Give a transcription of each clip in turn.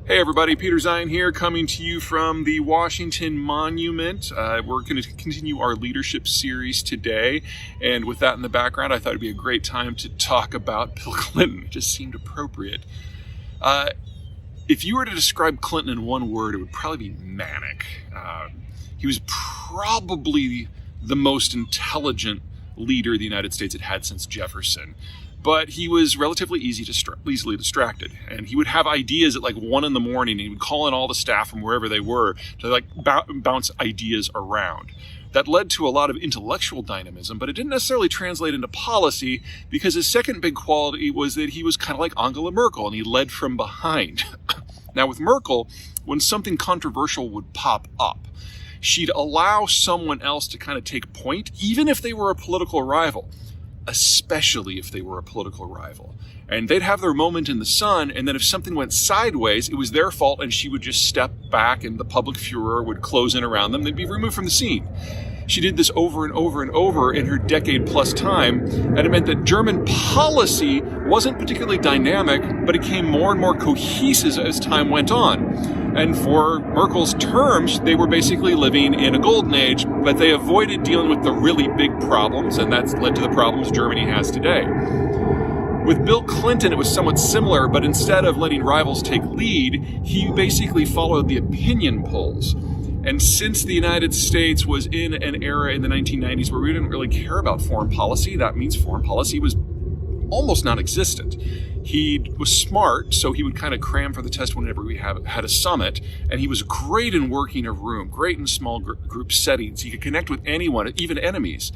Hey everybody, Peter Zeihan here, coming to you from the Washington Monument. We're going to continue our leadership series today, and with that in the background, I thought it'd be a great time to talk about Bill Clinton. It just seemed appropriate. If you were to describe Clinton in one word, it would probably be manic. He was probably the most intelligent leader the United States had had since Jefferson. But he was relatively easily distracted, and he would have ideas at like 1 a.m, and he would call in all the staff from wherever they were to bounce ideas around. That led to a lot of intellectual dynamism, but it didn't necessarily translate into policy, because his second big quality was that he was kind of like Angela Merkel, and he led from behind. Now with Merkel, when something controversial would pop up, she'd allow someone else to kind of take point, even if they were a political rival. Especially if they were a political rival. And they'd have their moment in the sun, and then if something went sideways, it was their fault, and she would just step back, and the public furor would close in around them. They'd be removed from the scene. She did this over and over and over in her decade-plus time, and it meant that German policy wasn't particularly dynamic, but it became more and more cohesive as time went on. And for Merkel's terms, they were basically living in a golden age, but they avoided dealing with the really big problems, and that's led to the problems Germany has today. With Bill Clinton, it was somewhat similar, but instead of letting rivals take lead, he basically followed the opinion polls. And since the United States was in an era in the 1990s where we didn't really care about foreign policy, that means foreign policy was almost non-existent. He was smart, so he would kind of cram for the test whenever we had a summit, and he was great in working a room, great in small group settings. He could connect with anyone, even enemies.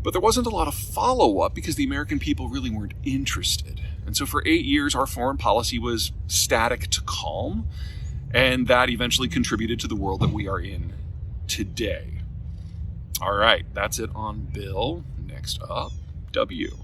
But there wasn't a lot of follow-up because the American people really weren't interested. And so for 8 years, our foreign policy was static to calm, and that eventually contributed to the world that we are in today. All right, that's it on Bill. Next up, W.